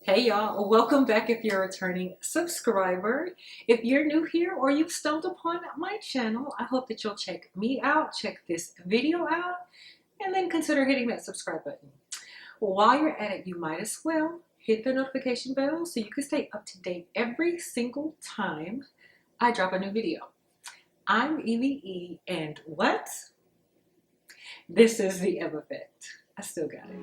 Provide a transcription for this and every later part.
Hey y'all, welcome back if you're a returning subscriber. If you're new here or you've stumbled upon my channel, I hope that you'll check me out, check this video out, and then consider hitting that subscribe button. While you're at it, you might as well hit the notification bell so you can stay up to date every single time I drop a new video. I'm Eve, and what? This is the Eve effect. I still got it.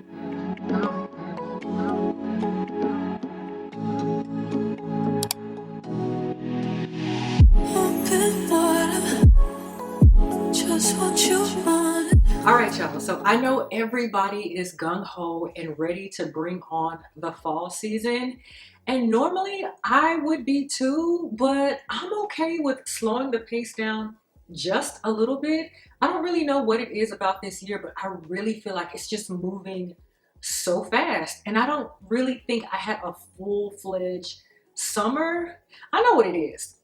Alright y'all, so I know everybody is gung-ho and ready to bring on the fall season, and normally I would be too, but I'm okay with slowing the pace down just a little bit. I don't really know what it is about this year, but I really feel like it's just moving so fast, and I don't really think I had a full-fledged summer. I know what it is.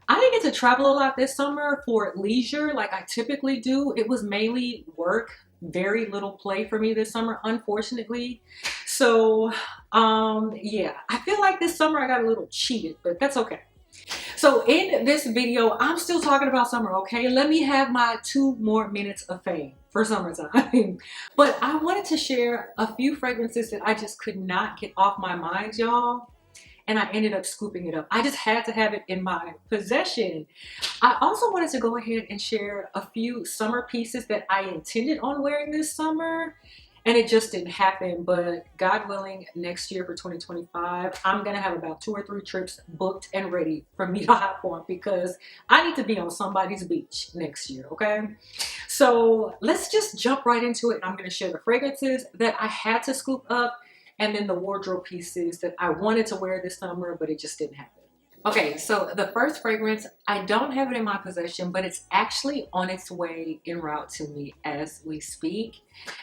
I didn't get to travel a lot this summer for leisure like I typically do. It was mainly work, very little play for me this summer, unfortunately. So, yeah, I feel like this summer I got a little cheated, but that's okay. So in this video, I'm still talking about summer, okay? Let me have my 2 more minutes of fame for summertime. But I wanted to share a few fragrances that I just could not get off my mind, y'all. And I ended up scooping it up. I just had to have it in my possession. I also wanted to go ahead and share a few summer pieces that I intended on wearing this summer, and it just didn't happen. But God willing, next year for 2025, I'm gonna have about 2 or 3 trips booked and ready for me to hop on because I need to be on somebody's beach next year, okay? So let's just jump right into it. I'm gonna share the fragrances that I had to scoop up, and then the wardrobe pieces that I wanted to wear this summer, but it just didn't happen. Okay, so the first fragrance, I don't have it in my possession, but it's actually on its way en route to me as we speak.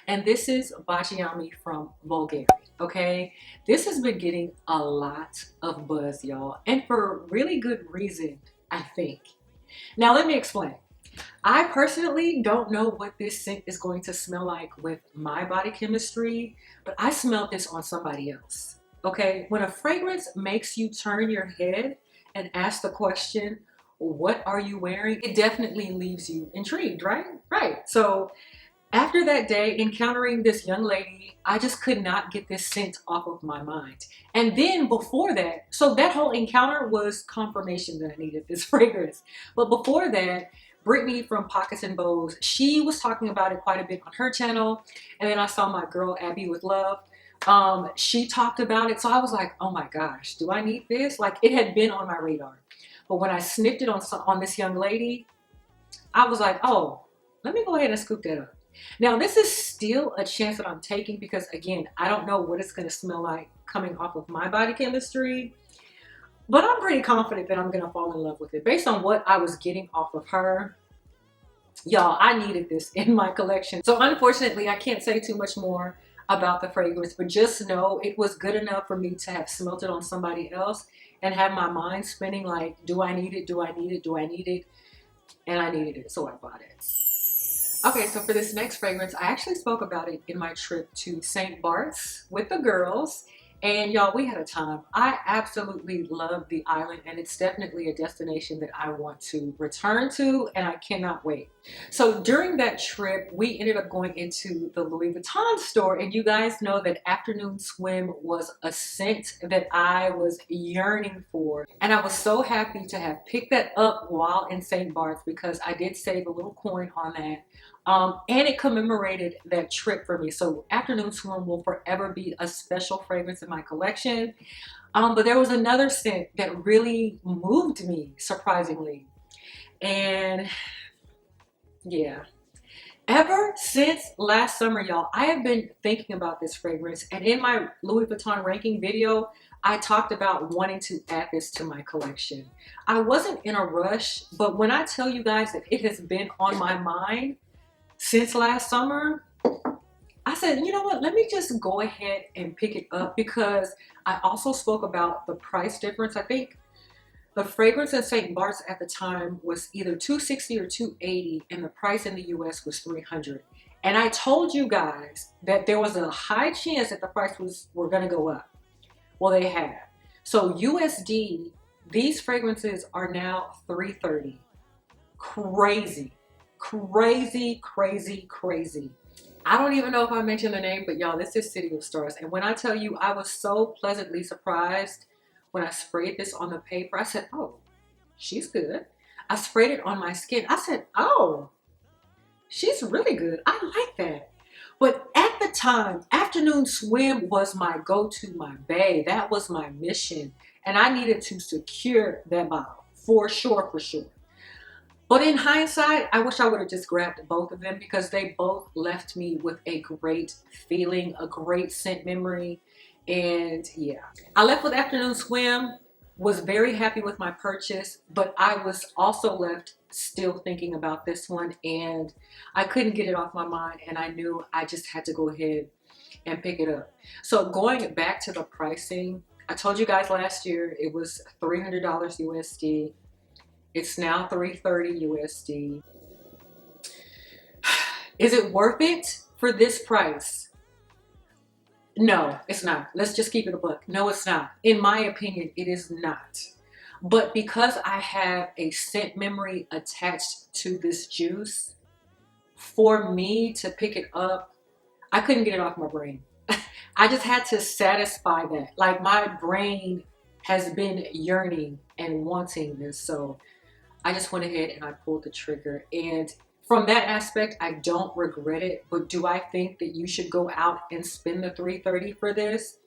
And this is Bvlgari from Bvlgari, okay? This has been getting a lot of buzz, y'all, and for really good reason, I think. Now, let me explain. I personally don't know what this scent is going to smell like with my body chemistry, but I smelled this on somebody else. Okay, when a fragrance makes you turn your head and ask the question, what are you wearing? It definitely leaves you intrigued, right? Right. So after that day encountering this young lady, I just could not get this scent off of my mind. And then before that, so that whole encounter was confirmation that I needed this fragrance. But before that, Brittany from Pockets and Bows, she was talking about it quite a bit on her channel. And then I saw my girl Abby with Love. She talked about it. So I was like, oh my gosh, do I need this? Like, it had been on my radar. But when I sniffed it on this young lady, I was like, oh, let me go ahead and scoop that up. Now, this is still a chance that I'm taking because, again, I don't know what it's going to smell like coming off of my body chemistry. But I'm pretty confident that I'm going to fall in love with it. Based on what I was getting off of her, y'all, I needed this in my collection. So unfortunately, I can't say too much more about the fragrance, but just know it was good enough for me to have smelt it on somebody else and have my mind spinning like, do I need it? Do I need it? Do I need it? And I needed it, so I bought it. Okay, so for this next fragrance, I actually spoke about it in my trip to St. Bart's with the girls. And y'all, we had a time. I absolutely love the island, and it's definitely a destination that I want to return to, and I cannot wait. So during that trip, we ended up going into the Louis Vuitton store, and you guys know that afternoon swim was a scent that I was yearning for. And I was so happy to have picked that up while in St. Bart's because I did save a little coin on that. And it commemorated that trip for me. So afternoon swim will forever be a special fragrance in my collection. But there was another scent that really moved me, surprisingly. And yeah, ever since last summer, y'all, I have been thinking about this fragrance. And in my Louis Vuitton ranking video, I talked about wanting to add this to my collection. I wasn't in a rush, but when I tell you guys that it has been on my mind since last summer, I said, you know what, let me just go ahead and pick it up because I also spoke about the price difference. I think the fragrance at St. Bart's at the time was either $260 or $280, and the price in the US was $300. And I told you guys that there was a high chance that the price were gonna go up. Well, they have. So USD, these fragrances are now $330. Crazy, crazy, crazy, crazy. I don't even know if I mentioned the name, but y'all, this is City of Stars. And when I tell you, I was so pleasantly surprised when I sprayed this on the paper. I said, oh, she's good. I sprayed it on my skin. I said, oh, she's really good. I like that. But at the time, afternoon swim was my go-to, my bae. That was my mission. And I needed to secure that bottle for sure, for sure. But in hindsight, I wish I would have just grabbed both of them because they both left me with a great feeling, a great scent memory. And yeah, I left with Afternoon Swim, was very happy with my purchase, but I was also left still thinking about this one and I couldn't get it off my mind and I knew I just had to go ahead and pick it up. So going back to the pricing, I told you guys last year it was $300 USD. It's now $330 USD. Is it worth it for this price? No, it's not. Let's just keep it a buck. No, it's not. In my opinion, it is not. But because I have a scent memory attached to this juice, for me to pick it up, I couldn't get it off my brain. I just had to satisfy that. Like my brain has been yearning and wanting this. So I just went ahead and I pulled the trigger. And from that aspect, I don't regret it. But do I think that you should go out and spend the $330 for this?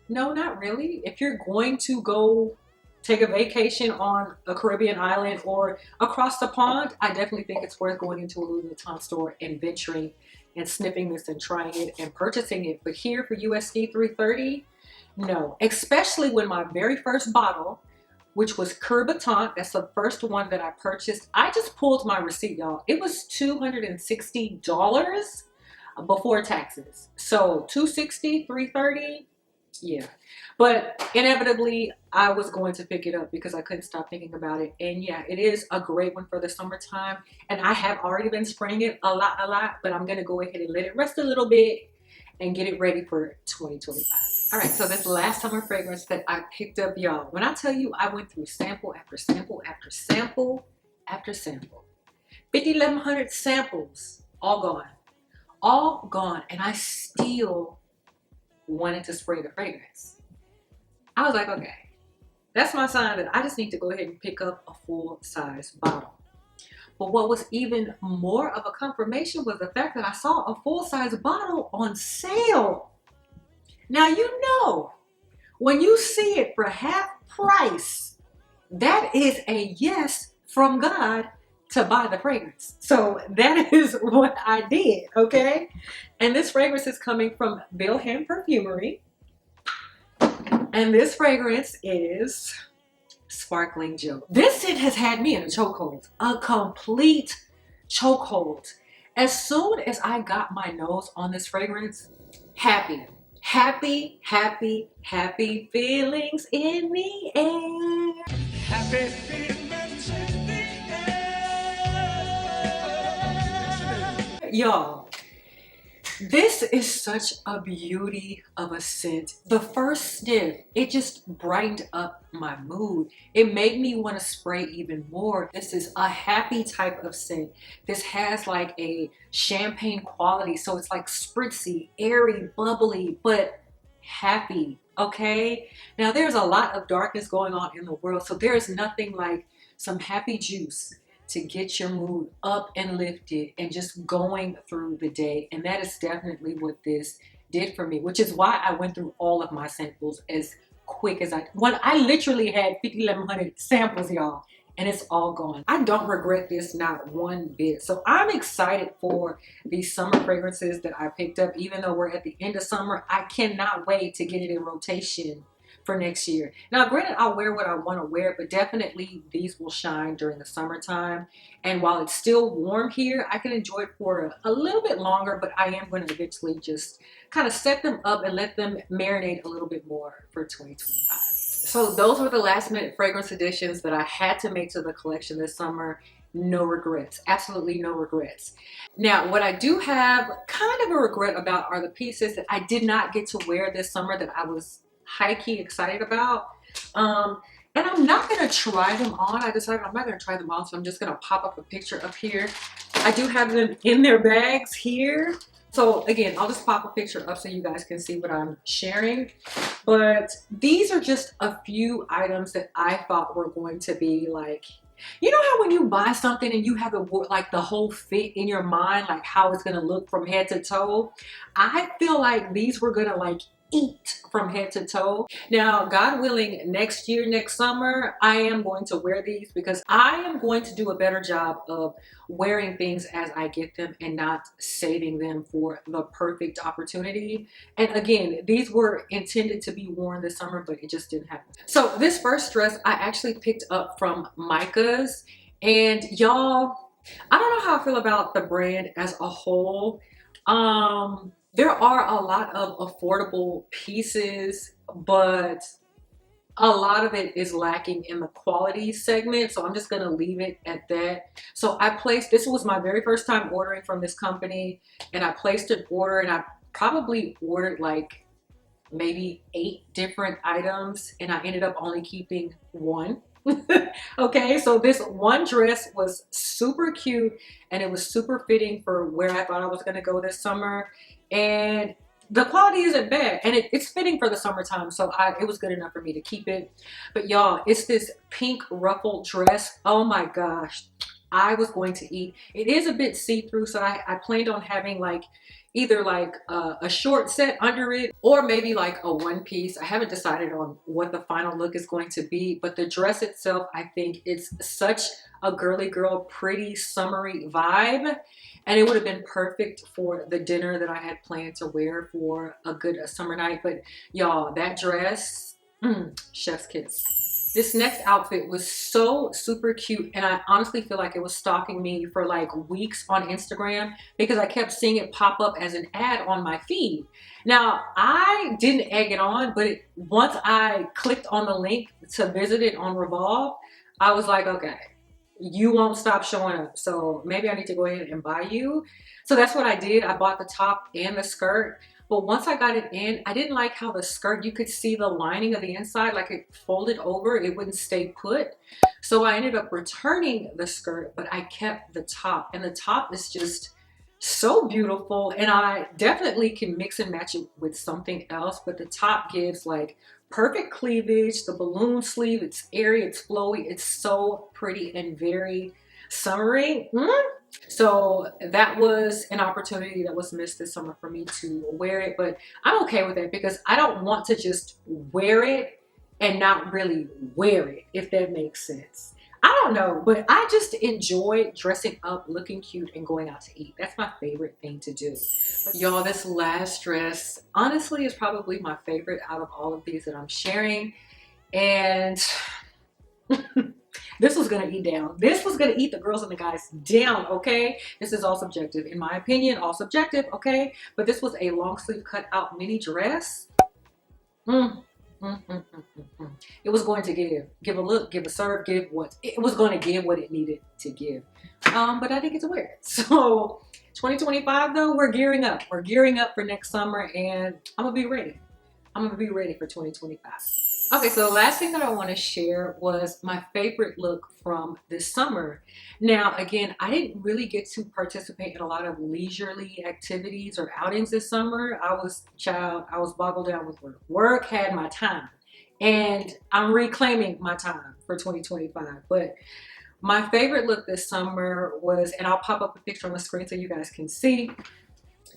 No, not really. If you're going to go take a vacation on a Caribbean island or across the pond, I definitely think it's worth going into a Louis Vuitton store and venturing and sniffing this and trying it and purchasing it. But here for USD $330, no. Especially when my very first bottle, which was Vuitton, that's the first one that I purchased. I just pulled my receipt, y'all. It was $260 before taxes. So $260, $330, yeah. But inevitably, I was going to pick it up because I couldn't stop thinking about it. And yeah, it is a great one for the summertime. And I have already been spraying it a lot, but I'm gonna go ahead and let it rest a little bit and get it ready for 2025. All right, so this last summer fragrance that I picked up, y'all, when I tell you I went through sample after sample after sample after sample, 5,100 samples, all gone, and I still wanted to spray the fragrance. I was like, okay, that's my sign that I just need to go ahead and pick up a full-size bottle. But what was even more of a confirmation was the fact that I saw a full-size bottle on sale. Now, you know, when you see it for half price, that is a yes from God to buy the fragrance. So that is what I did, okay? And this fragrance is coming from Vilhelm Perfumery. And this fragrance is Sparkling Joe. This scent has had me in a chokehold, a complete chokehold. As soon as I got my nose on this fragrance, happy feelings in the air. Happy feelings in the air. Y'all, this is such a beauty of a scent. The first sniff, it just brightened up my mood. It made me want to spray even more. This is a happy type of scent. This has like a champagne quality, so it's like spritzy, airy, bubbly, but happy, okay? Now there's a lot of darkness going on in the world, so there's nothing like some happy juice to get your mood up and lifted and just going through the day. And that is definitely what this did for me, which is why I went through all of my samples as quick as I literally had 5,100 samples, y'all, and it's all gone. I don't regret this, not one bit. So I'm excited for these summer fragrances that I picked up. Even though we're at the end of summer, I cannot wait to get it in rotation for next year. Now, granted, I'll wear what I want to wear, but definitely these will shine during the summertime. And while it's still warm here, I can enjoy it for a little bit longer, but I am going to eventually just kind of set them up and let them marinate a little bit more for 2025. So those were the last minute fragrance additions that I had to make to the collection this summer. No regrets, absolutely no regrets. Now, what I do have kind of a regret about are the pieces that I did not get to wear this summer that I was high-key excited about. And I'm not gonna try them on. I decided I'm not gonna try them on, so I'm just gonna pop up a picture up here. I do have them in their bags here. So again, I'll just pop a picture up so you guys can see what I'm sharing. But these are just a few items that I thought were going to be like, you know how when you buy something and you have it like the whole fit in your mind, like how it's gonna look from head to toe? I feel like these were gonna like eat from head to toe. Now, God willing, next year, next summer, I am going to wear these because I am going to do a better job of wearing things as I get them and not saving them for the perfect opportunity. And again, these were intended to be worn this summer, but it just didn't happen. So this first dress I actually picked up from Micas, and y'all, I don't know how I feel about the brand as a whole. There are a lot of affordable pieces, but a lot of it is lacking in the quality segment, so I'm just gonna leave it at that. So I placed, this was my very first time ordering from this company, and I placed an order, and I probably ordered like maybe 8 different items, and I ended up only keeping one. Okay, so this one dress was super cute, and it was super fitting for where I thought I was gonna go this summer, and the quality isn't bad, and it's fitting for the summertime, so it was good enough for me to keep it. But y'all, it's this pink ruffled dress. Oh my gosh, I was going to eat. It is a bit see-through, so I planned on having like either like a short set under it or maybe like a one piece. I haven't decided on what the final look is going to be, but the dress itself, I think it's such a girly girl, pretty summery vibe, and it would have been perfect for the dinner that I had planned to wear for a good summer night. But y'all, that dress, chef's kiss. This next outfit was so super cute, and I honestly feel like it was stalking me for like weeks on Instagram because I kept seeing it pop up as an ad on my feed. Now, I didn't egg it on, but once I clicked on the link to visit it on Revolve, I was like, okay, you won't stop showing up, so maybe I need to go ahead and buy you. So that's what I did. I bought the top and the skirt. But once I got it in, I didn't like how the skirt, you could see the lining of the inside, like it folded over, it wouldn't stay put. So I ended up returning the skirt, but I kept the top. And the top is just so beautiful. And I definitely can mix and match it with something else. But the top gives like perfect cleavage, the balloon sleeve, it's airy, it's flowy, it's so pretty and very summery. So that was an opportunity that was missed this summer for me to wear it, but I'm okay with that because I don't want to just wear it and not really wear it, if that makes sense. I don't know, but I just enjoy dressing up, looking cute, and going out to eat. That's my favorite thing to do. But y'all, this last dress honestly is probably my favorite out of all of these that I'm sharing, and this was gonna eat down. This was gonna eat the girls and the guys down, okay? This is all subjective. In my opinion, all subjective, okay? But this was a long sleeve cut out mini dress. It was going to give a look, give a serve, give what it was going to give what it needed to give. But I didn't get to wear it. So 2025 though, we're gearing up. We're gearing up for next summer, and I'm gonna be ready. I'm gonna be ready for 2025. Okay, so the last thing that I want to share was my favorite look from this summer. Now, again, I didn't really get to participate in a lot of leisurely activities or outings this summer. I was boggled down with work. Work had my time, and I'm reclaiming my time for 2025. But my favorite look this summer was, and I'll pop up a picture on the screen so you guys can see.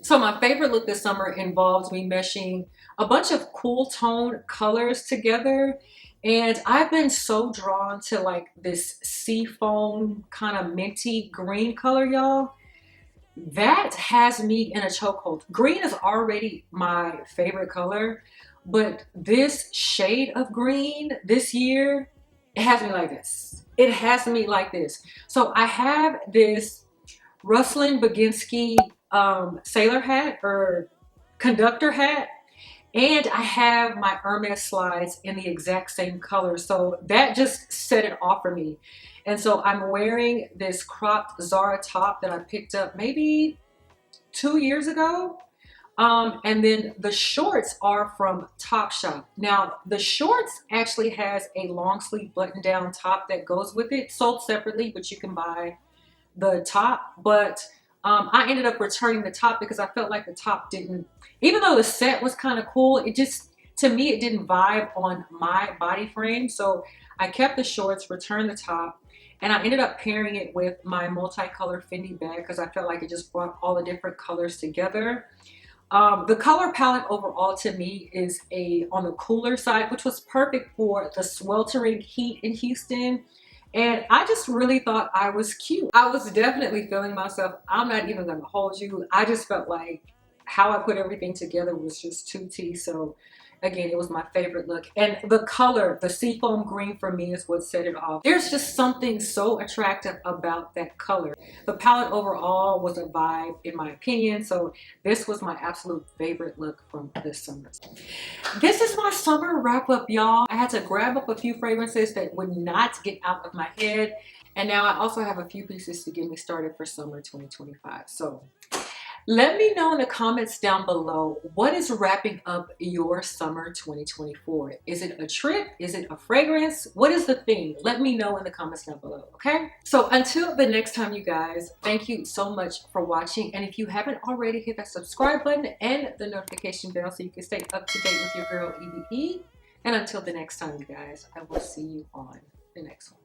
So my favorite look this summer involves me meshing a bunch of cool tone colors together. And I've been so drawn to like this seafoam kind of minty green color, y'all. That has me in a chokehold. Green is already my favorite color, but this shade of green this year, it has me like this. It has me like this. So I have this Rustlin Baginski sailor hat or conductor hat, and I have my Hermes slides in the exact same color, so that just set it off for me. And so I'm wearing this cropped Zara top that I picked up maybe 2 years ago. And then the shorts are from Topshop. Now, the shorts actually has a long sleeve button down top that goes with it, sold separately, but you can buy the top. But I ended up returning the top because I felt like the top didn't, even though the set was kind of cool, it just, to me, it didn't vibe on my body frame. So I kept the shorts, returned the top, and I ended up pairing it with my multicolored Fendi bag because I felt like it just brought all the different colors together. The color palette overall to me is on the cooler side, which was perfect for the sweltering heat in Houston. And I just really thought I was cute. I was definitely feeling myself. I'm not even gonna hold you. I just felt like how I put everything together was just too tea. So again, it was my favorite look. And the color, the seafoam green for me is what set it off. There's just something so attractive about that color. The palette overall was a vibe in my opinion. So this was my absolute favorite look from this summer. This is my summer wrap up, y'all. I had to grab up a few fragrances that would not get out of my head. And now I also have a few pieces to get me started for summer 2025. So let me know in the comments down below, what is wrapping up your summer 2024? Is it a trip? Is it a fragrance? What is the theme? Let me know in the comments down below, okay? So until the next time, you guys, thank you so much for watching. And if you haven't already, hit that subscribe button and the notification bell so you can stay up to date with your girl, EBE. And until the next time, you guys, I will see you on the next one.